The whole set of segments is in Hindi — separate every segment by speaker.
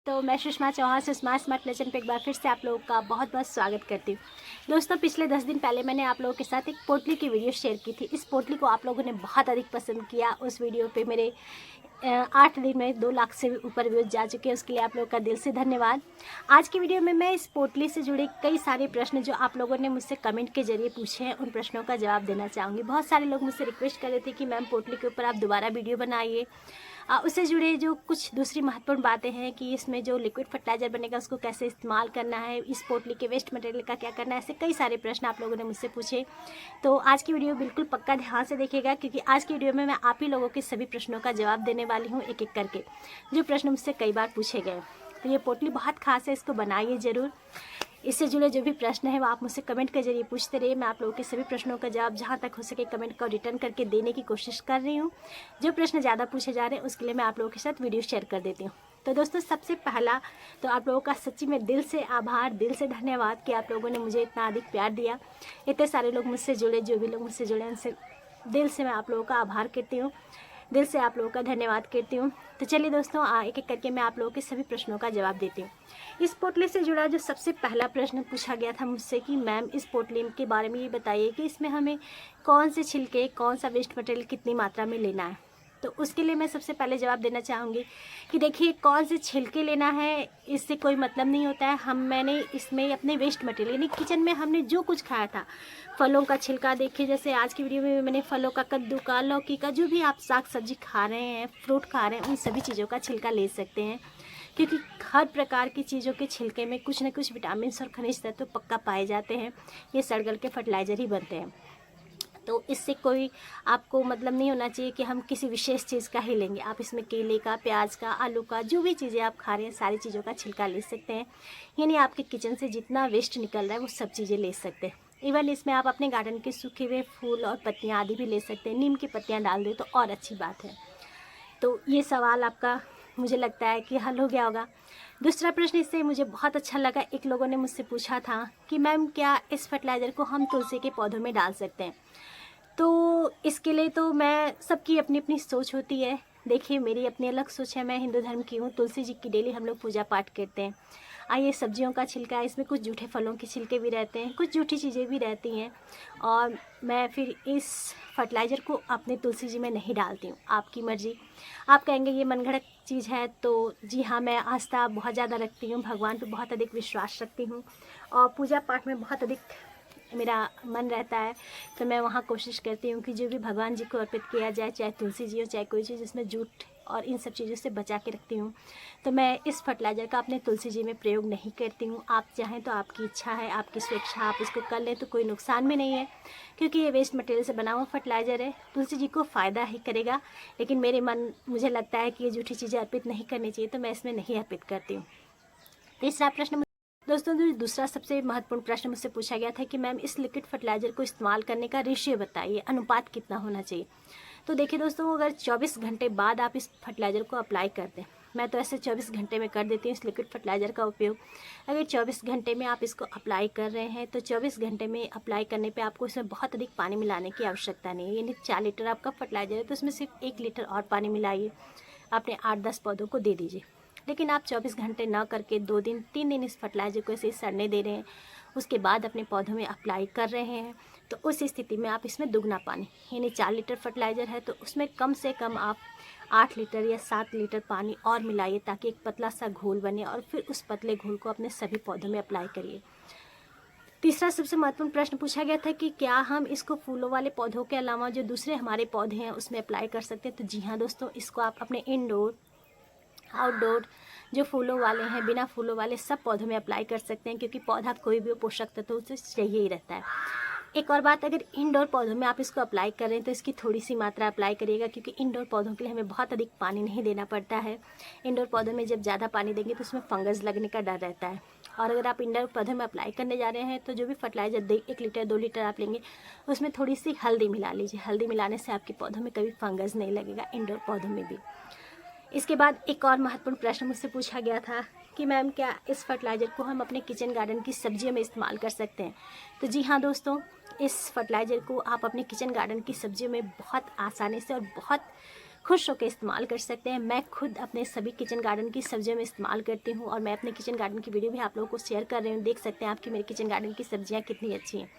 Speaker 1: तो मैं सुषमा चौहान से स्मार्ट लेसन पे एक बार फिर से आप लोगों का बहुत बहुत स्वागत करती हूँ। दोस्तों, पिछले 10 दिन पहले मैंने आप लोगों के साथ एक पोटली की वीडियो शेयर की थी। इस पोटली को आप लोगों ने बहुत अधिक पसंद किया। उस वीडियो पे मेरे 8 दिन में 2 लाख से ऊपर व्यूज जा चुके हैं। उसके लिए आप लोगों का दिल से धन्यवाद। आज की वीडियो में मैं इस पोटली से जुड़े कई सारे प्रश्न जो आप लोगों ने मुझसे कमेंट के जरिए पूछे हैं, उन प्रश्नों का जवाब देना चाहूँगी। बहुत सारे लोग मुझसे रिक्वेस्ट कर रहे थे कि मैम पोटली के ऊपर आप दोबारा वीडियो बनाइए। उससे जुड़े जो कुछ दूसरी महत्वपूर्ण बातें हैं कि इसमें जो लिक्विड फर्टिलाइज़र बनेगा उसको कैसे इस्तेमाल करना है, इस पोटली के वेस्ट मटेरियल का क्या करना है, ऐसे कई सारे प्रश्न आप लोगों ने मुझसे पूछे। तो आज की वीडियो बिल्कुल पक्का ध्यान से देखिएगा, क्योंकि आज की वीडियो में मैं आप ही लोगों के सभी प्रश्नों का जवाब देने वाली हूँ, एक एक करके, जो प्रश्न मुझसे कई बार पूछे गए। तो ये पोटली बहुत खास है, इसको बनाइए ज़रूर। इससे जुड़े जो भी प्रश्न है वो आप मुझसे कमेंट के जरिए पूछते रहिए। मैं आप लोगों के सभी प्रश्नों का जवाब जहाँ तक हो सके कमेंट को रिटर्न करके देने की कोशिश कर रही हूँ। जो प्रश्न ज़्यादा पूछे जा रहे हैं उसके लिए मैं आप लोगों के साथ वीडियो शेयर कर देती हूँ। तो दोस्तों, सबसे पहला तो आप लोगों का सच्ची में दिल से आभार, दिल से धन्यवाद कि आप लोगों ने मुझे इतना अधिक प्यार दिया। इतने सारे लोग मुझसे जुड़े, जो भी लोग मुझसे जुड़े उनसे दिल से मैं आप लोगों का आभार करती हूँ, दिल से आप लोगों का धन्यवाद करती हूँ। तो चलिए दोस्तों, एक एक करके मैं आप लोगों के सभी प्रश्नों का जवाब देती हूँ। इस पोटली से जुड़ा जो सबसे पहला प्रश्न पूछा गया था मुझसे कि मैम इस पोटली के बारे में ये बताइए कि इसमें हमें कौन से छिलके, कौन सा वेस्ट मटेरियल कितनी मात्रा में लेना है। तो उसके लिए मैं सबसे पहले जवाब देना चाहूँगी कि देखिए, कौन से छिलके लेना है इससे कोई मतलब नहीं होता है। मैंने इसमें अपने वेस्ट मटेरियल यानी किचन में हमने जो कुछ खाया था, फलों का छिलका, देखिए जैसे आज की वीडियो में मैंने फलों का, कद्दू का, लौकी का, जो भी आप साग सब्जी खा रहे हैं, फ्रूट खा रहे हैं, उन सभी चीज़ों का छिलका ले सकते हैं, क्योंकि हर प्रकार की चीज़ों के छिलके में कुछ न कुछ विटामिन और खनिज तत्व तो पक्का पाए जाते हैं। ये सड़गल के फर्टिलाइज़र ही बनते हैं। तो इससे कोई आपको मतलब नहीं होना चाहिए कि हम किसी विशेष चीज़ का ही लेंगे। आप इसमें केले का, प्याज का, आलू का, जो भी चीज़ें आप खा रहे हैं सारी चीज़ों का छिलका ले सकते हैं। यानी आपके किचन से जितना वेस्ट निकल रहा है वो सब चीज़ें ले सकते हैं। इवन इसमें आप अपने गार्डन के सूखे हुए फूल और पत्तियाँ आदि भी ले सकते हैं। नीम की पत्तियाँ डाल दें तो और अच्छी बात है। तो ये सवाल आपका मुझे लगता है कि हल हो गया होगा। दूसरा प्रश्न इससे मुझे बहुत अच्छा लगा। एक लोगों ने मुझसे पूछा था कि मैम क्या इस फर्टिलाइज़र को हम तुलसी के पौधों में डाल सकते हैं। तो इसके लिए तो मैं, सबकी अपनी अपनी सोच होती है। देखिए, मेरी अपनी अलग सोच है। मैं हिंदू धर्म की हूँ। तुलसी जी की डेली हम लोग पूजा पाठ करते हैं। आइए, सब्जियों का छिलका है, इसमें कुछ जूठे फलों के छिलके भी रहते हैं, कुछ जूठी चीज़ें भी रहती हैं, और मैं फिर इस फर्टिलाइज़र को अपने तुलसी जी में नहीं डालती हूँ। आपकी मर्ज़ी। आप कहेंगे ये मनगढ़ंत चीज़ है, तो जी हाँ, मैं आस्था बहुत ज़्यादा रखती हूँ, भगवान पे बहुत अधिक विश्वास रखती हूँ, और पूजा पाठ में बहुत अधिक मेरा मन रहता है। तो मैं वहाँ कोशिश करती हूँ कि जो भी भगवान जी को अर्पित किया जाए, चाहे तुलसी जी हो, चाहे कोई चीज़, जिसमें जूठ और इन सब चीज़ों से बचा के रखती हूँ। तो मैं इस फर्टिलाइज़र का अपने तुलसी जी में प्रयोग नहीं करती हूँ। आप चाहें तो आपकी इच्छा है, आपकी स्वेच्छा, आप इसको कर लें तो कोई नुकसान भी नहीं है, क्योंकि ये वेस्ट मटेरियल से बना हुआ फर्टिलाइज़र है। तुलसी जी को फ़ायदा ही करेगा, लेकिन मुझे लगता है कि ये जूठी चीज़ें अर्पित नहीं करनी चाहिए, तो मैं इसमें नहीं अर्पित करती हूँ। तीसरा प्रश्न दोस्तों, जो दूसरा सबसे महत्वपूर्ण प्रश्न मुझसे पूछा गया था कि मैम इस लिक्विड फर्टिलाइज़र को इस्तेमाल करने का रेशियो बताइए, अनुपात कितना होना चाहिए। तो देखिए दोस्तों, अगर 24 घंटे बाद आप इस फर्टिलाइज़र को अप्लाई कर दें, मैं तो ऐसे 24 घंटे में कर देती हूँ इस लिक्विड फर्टिलाइज़र का उपयोग। अगर 24 घंटे में आप इसको अप्लाई कर रहे हैं तो 24 घंटे में अप्लाई करने पे आपको इसमें बहुत अधिक पानी मिलाने की आवश्यकता नहीं है। यानी 4 लीटर आपका फर्टिलाइज़र है तो उसमें सिर्फ 1 लीटर और पानी मिलाइए, अपने 8-10 पौधों को दे दीजिए। लेकिन आप 24 घंटे ना करके 2 दिन 3 दिन इस फर्टिलाइज़र को ऐसे ही सड़ने दे रहे हैं, उसके बाद अपने पौधों में अप्लाई कर रहे हैं, तो उस स्थिति में आप इसमें दुगना पानी, यानी 4 लीटर फर्टिलाइज़र है तो उसमें कम से कम आप 8 लीटर या 7 लीटर पानी और मिलाइए, ताकि एक पतला सा घोल बने, और फिर उस पतले घोल को अपने सभी पौधों में अप्लाई करिए। तीसरा सबसे महत्वपूर्ण प्रश्न पूछा गया था कि क्या हम इसको फूलों वाले पौधों के अलावा जो दूसरे हमारे पौधे हैं उसमें अप्लाई कर सकते हैं। तो जी हाँ दोस्तों, इसको आप अपने इंडोर, आउटडोर, जो फूलों वाले हैं, बिना फूलों वाले सब पौधों में अप्लाई कर सकते हैं, क्योंकि पौधा कोई भी पोषक तत्व उसे चाहिए ही रहता है। एक और बात, अगर इंडोर पौधों में आप इसको अप्लाई कर रहे हैं तो इसकी थोड़ी सी मात्रा अप्लाई करिएगा, क्योंकि इंडोर पौधों के लिए हमें बहुत अधिक पानी नहीं देना पड़ता है। इंडोर पौधों में जब ज़्यादा पानी देंगे तो उसमें फंगस लगने का डर रहता है। और अगर आप इंडोर पौधों में अप्लाई करने जा रहे हैं तो जो भी फर्टिलाइज़र 1 लीटर 2 लीटर आप लेंगे उसमें थोड़ी सी हल्दी मिला लीजिए। हल्दी मिलाने से आपके पौधों में कभी फंगस नहीं लगेगा, इंडोर पौधों में भी। इसके बाद एक और महत्वपूर्ण प्रश्न मुझसे पूछा गया था कि मैम क्या इस फर्टिलाइज़र को हम अपने किचन गार्डन की सब्जियों में इस्तेमाल कर सकते हैं। तो जी हाँ दोस्तों, इस फर्टिलाइज़र को आप अपने किचन गार्डन की सब्जियों में बहुत आसानी से और बहुत खुश होकर इस्तेमाल कर सकते हैं। मैं खुद अपने सभी किचन गार्डन की सब्जियों में इस्तेमाल करती हूँ और मैं अपने किचन गार्डन की वीडियो भी आप लोगों को शेयर कर रही हूँ। देख सकते हैं आपकी मेरे किचन गार्डन की सब्जियाँ कितनी अच्छी हैं।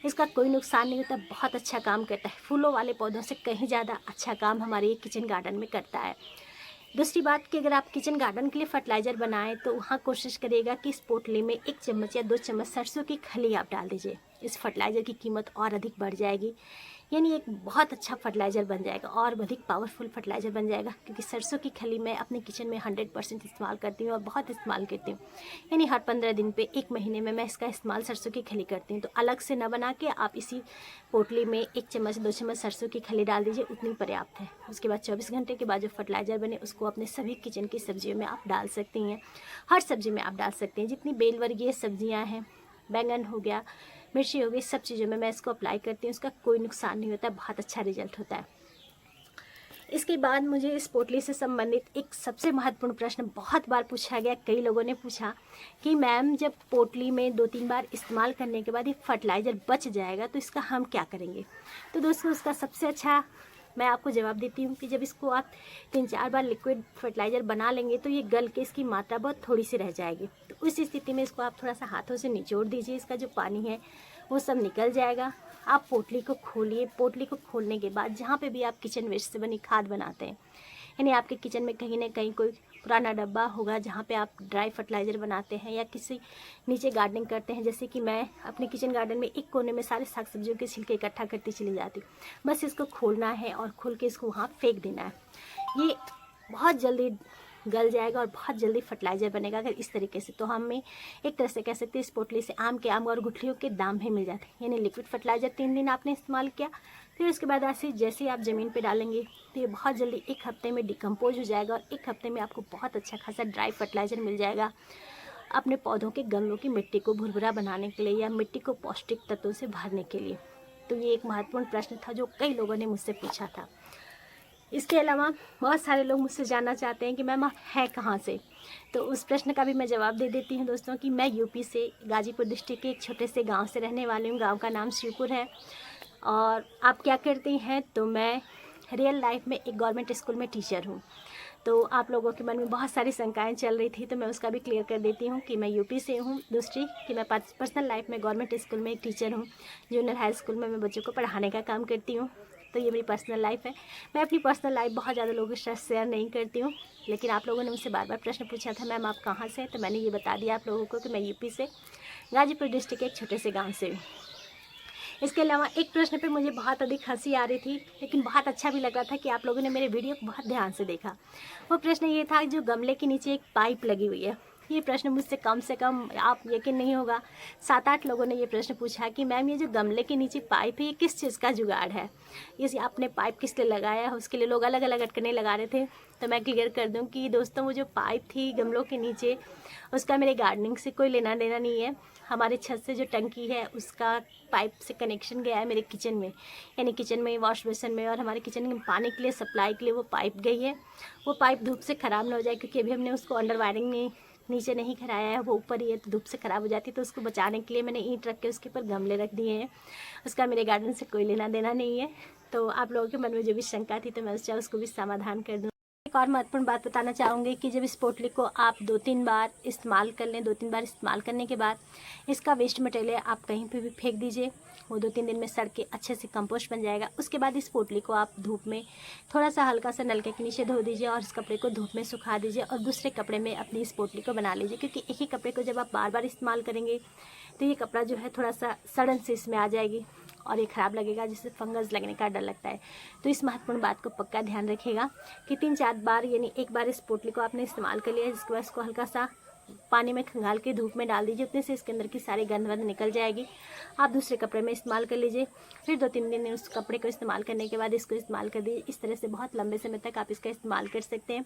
Speaker 1: इसका कोई नुकसान नहीं होता, बहुत अच्छा काम करता है। फूलों वाले पौधों से कहीं ज़्यादा अच्छा काम हमारे ये किचन गार्डन में करता है। दूसरी बात कि अगर आप किचन गार्डन के लिए फर्टिलाइज़र बनाएं तो वहाँ कोशिश करिएगा कि इस पोटली में 1 चम्मच या 2 चम्मच सरसों की खली आप डाल दीजिए। इस फर्टिलाइज़र की कीमत और अधिक बढ़ जाएगी, यानी एक बहुत अच्छा फर्टिलाइज़र बन जाएगा और अधिक पावरफुल फर्टिलाइज़र बन जाएगा, क्योंकि सरसों की खली मैं अपने किचन में 100% इस्तेमाल करती हूँ और बहुत इस्तेमाल करती हूँ। यानी हर 15 दिन पे 1 महीने में मैं इसका इस्तेमाल सरसों की खली करती हूँ। तो अलग से न बना के आप इसी पोटली में 1 चम्मच 2 चम्मच सरसों की खली डाल दीजिए, उतनी पर्याप्त है। उसके बाद 24 घंटे के बाद जो फर्टिलाइज़र बने उसको अपने सभी किचन की सब्जियों में आप डाल सकती हैं। हर सब्ज़ी में आप डाल सकते हैं, जितनी बेल वर्गीय सब्जियाँ हैं, बैंगन हो गया, मिर्ची हो गई, सब चीज़ों में मैं इसको अप्लाई करती हूँ। उसका कोई नुकसान नहीं होता, बहुत अच्छा रिजल्ट होता है। इसके बाद मुझे इस पोटली से संबंधित एक सबसे महत्वपूर्ण प्रश्न बहुत बार पूछा गया। कई लोगों ने पूछा कि मैम जब पोटली में 2-3 बार इस्तेमाल करने के बाद ये फर्टिलाइज़र बच जाएगा तो इसका हम क्या करेंगे। तो दोस्तों उसका सबसे अच्छा मैं आपको जवाब देती हूँ कि जब इसको आप 3-4 बार लिक्विड फर्टिलाइज़र बना लेंगे तो ये गल के इसकी मात्रा बहुत थोड़ी सी रह जाएगी। तो उस स्थिति में इसको आप थोड़ा सा हाथों से निचोड़ दीजिए, इसका जो पानी है वो सब निकल जाएगा। आप पोटली को खोलिए। पोटली को खोलने के बाद जहाँ पे भी आप किचन वेस्ट से बनी खाद बनाते हैं, यानी आपके किचन में कहीं ना कहीं कोई पुराना डब्बा होगा जहाँ पे आप ड्राई फर्टिलाइज़र बनाते हैं या किसी नीचे गार्डनिंग करते हैं, जैसे कि मैं अपने किचन गार्डन में एक कोने में सारे साग सब्जियों के छिलके इकट्ठा करती चली जाती हूँ। बस इसको खोलना है और खोल के इसको वहाँ फेंक देना है। ये बहुत जल्दी गल जाएगा और बहुत जल्दी फर्टिलाइज़र बनेगा अगर इस तरीके से। तो हमें एक तरह से कह सकते हैं इस पोटली से आम के आम और गुठलियों के दाम भी मिल जाते हैं। यानी लिक्विड फर्टिलाइज़र 3 दिन आपने इस्तेमाल किया, फिर उसके बाद ऐसे जैसे ही आप ज़मीन पे डालेंगे तो ये बहुत जल्दी 1 हफ्ते में डिकम्पोज हो जाएगा और 1 हफ्ते में आपको बहुत अच्छा खासा ड्राई फर्टिलाइज़र मिल जाएगा अपने पौधों के गमलों की मिट्टी को भुरभुरा बनाने के लिए या मिट्टी को पौष्टिक तत्वों से भरने के लिए। तो ये एक महत्वपूर्ण प्रश्न था जो कई लोगों ने मुझसे पूछा था। इसके अलावा बहुत सारे लोग मुझसे जानना चाहते हैं कि मैम आप हैं कहाँ से। तो उस प्रश्न का भी मैं जवाब दे देती हूँ दोस्तों कि मैं यूपी से गाजीपुर डिस्ट्रिक्ट के एक छोटे से गांव से रहने वाली हूँ। गांव का नाम शिवपुर है। और आप क्या करती हैं, तो मैं रियल लाइफ में एक गवर्नमेंट स्कूल में टीचर हूँ। तो आप लोगों के मन में बहुत सारी शंकाएं चल रही थी, तो मैं उसका भी क्लियर कर देती हूँ कि मैं यूपी से हूँ। दूसरी कि मैं पर्सनल लाइफ में गवर्नमेंट स्कूल में एक टीचर हूँ। जूनियर हाई स्कूल में मैं बच्चों को पढ़ाने का काम करती हूँ। तो ये मेरी पर्सनल लाइफ है। मैं अपनी पर्सनल लाइफ बहुत ज़्यादा लोगों के साथ शेयर नहीं करती हूँ, लेकिन आप लोगों ने मुझसे बार बार प्रश्न पूछा था मैम आप कहाँ से, तो मैंने ये बता दिया आप लोगों को कि मैं यूपी से गाजीपुर डिस्ट्रिक्ट के एक छोटे से गाँव से हूँ। इसके अलावा एक प्रश्न पे मुझे बहुत अधिक हंसी आ रही थी, लेकिन बहुत अच्छा भी लग रहा था कि आप लोगों ने मेरे वीडियो को बहुत ध्यान से देखा। वो प्रश्न ये था जो गमले के नीचे एक पाइप लगी हुई है। ये प्रश्न मुझसे कम आप यकीन नहीं होगा 7-8 लोगों ने ये प्रश्न पूछा कि मैम ये जो गमले के नीचे पाइप है ये किस चीज़ का जुगाड़ है, ये आपने पाइप किस लिए लगाया है। उसके लिए लोग अलग अलग अटकने लगा रहे थे। तो मैं क्लियर कर दूं कि दोस्तों वो जो पाइप थी गमलों के नीचे उसका मेरे गार्डनिंग से कोई लेना देना नहीं है। हमारे छत से जो टंकी है उसका पाइप से कनेक्शन गया है मेरे किचन में, यानी किचन में वॉश बेसिन में और हमारे किचन में पानी के लिए सप्लाई के लिए वो पाइप गई है। वो पाइप धूप से ख़राब ना हो जाए, क्योंकि अभी हमने उसको अंडर वायरिंग में नीचे नहीं कराया है, वो ऊपर ही है, तो धूप से ख़राब हो जाती है। तो उसको बचाने के लिए मैंने ईंट रख के उसके ऊपर गमले रख दिए हैं। उसका मेरे गार्डन से कोई लेना देना नहीं है। तो आप लोगों के मन में जो भी शंका थी तो मैं उसको भी समाधान कर दूँ। एक और महत्वपूर्ण बात बताना चाहूँगी कि जब इस पोटली को आप 2-3 बार इस्तेमाल कर लें, 2-3 बार इस्तेमाल करने के बाद इसका वेस्ट मटेरियल आप कहीं पे भी फेंक दीजिए। वो 2-3 दिन में सड़ के अच्छे से कंपोस्ट बन जाएगा। उसके बाद इस पोटली को आप धूप में थोड़ा सा हल्का सा नलके के नीचे धो दीजिए और इस कपड़े को धूप में सुखा दीजिए और दूसरे कपड़े में अपनी इस पोटली को बना लीजिए, क्योंकि एक ही कपड़े को जब आप बार बार इस्तेमाल करेंगे तो ये कपड़ा जो है थोड़ा सा सड़न से इसमें आ जाएगी और ये ख़राब लगेगा, जिससे फंगस लगने का डर लगता है। तो इस महत्वपूर्ण बात को पक्का ध्यान रखिएगा कि 3-4 बार, यानी एक बार इस पोटली को आपने इस्तेमाल कर लिया, जिसके बाद इसको हल्का सा पानी में खंगाल के धूप में डाल दीजिए। उतने से इसके अंदर की सारी गंद वंद निकल जाएगी। आप दूसरे कपड़े में इस्तेमाल कर लीजिए। फिर 2-3 दिन उस कपड़े को इस्तेमाल करने के बाद इसको इस्तेमाल कर दीजिए। इस तरह से बहुत लंबे समय तक आप इसका इस्तेमाल कर सकते हैं।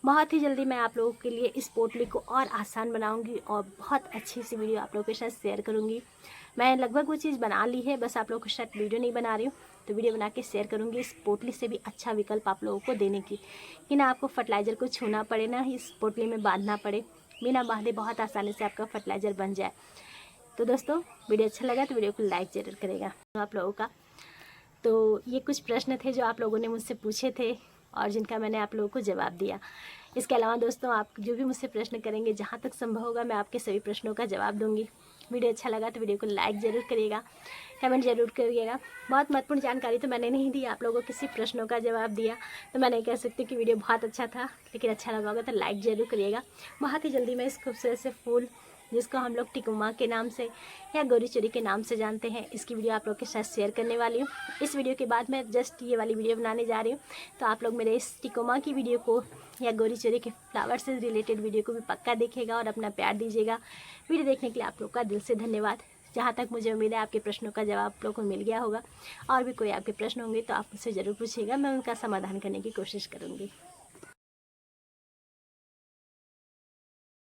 Speaker 1: बहुत ही जल्दी मैं आप लोगों के लिए इस पोटली को और आसान बनाऊँगी और बहुत अच्छी सी वीडियो आप लोगों के साथ शेयर करूँगी। मैं लगभग वो चीज़ बना ली है, बस आप लोगों के साथ वीडियो नहीं बना रही हूँ। तो वीडियो बना के शेयर करूँगी इस पोटली से भी अच्छा विकल्प आप लोगों को देने की, कि ना आपको फर्टिलाइज़र को छूना पड़े, ना इस पोटली में बांधना पड़े। बिना बांधे बहुत आसानी से आपका फर्टिलाइज़र बन जाए। तो दोस्तों वीडियो अच्छा लगा तो वीडियो को लाइक ज़रूर करेगा आप लोगों का। तो ये कुछ प्रश्न थे जो आप लोगों ने मुझसे पूछे थे और जिनका मैंने आप लोगों को जवाब दिया। इसके अलावा दोस्तों, आप जो भी मुझसे प्रश्न करेंगे, जहाँ तक संभव होगा मैं आपके सभी प्रश्नों का जवाब दूंगी। वीडियो अच्छा लगा तो वीडियो को लाइक ज़रूर करिएगा, कमेंट ज़रूर करिएगा। बहुत महत्वपूर्ण जानकारी तो मैंने नहीं दी, आप लोगों को किसी प्रश्नों का जवाब दिया, तो मैं नहीं कह सकती कि वीडियो बहुत अच्छा था, लेकिन अच्छा लगा होगा तो लाइक ज़रूर करिएगा। बहुत ही जल्दी मैं इस खूबसूरत से फूल, जिसको हम लोग टिकोमा के नाम से या गौरी चोरी के नाम से जानते हैं, इसकी वीडियो आप लोग के साथ शेयर करने वाली हूँ। इस वीडियो के बाद मैं जस्ट ये वाली वीडियो बनाने जा रही हूँ, तो आप लोग मेरे इस टिकोमा की वीडियो को या गौरी चोरी के फ्लावर से रिलेटेड वीडियो को भी पक्का देखिएगा और अपना प्यार दीजिएगा। वीडियो देखने के लिए आप लोग का दिल से धन्यवाद। जहाँ तक मुझे उम्मीद है आपके प्रश्नों का जवाब आप लोग को मिल गया होगा। और भी कोई आपके प्रश्न होंगे तो आप मुझसे ज़रूर पूछिएगा, मैं उनका समाधान करने की कोशिश करूँगी।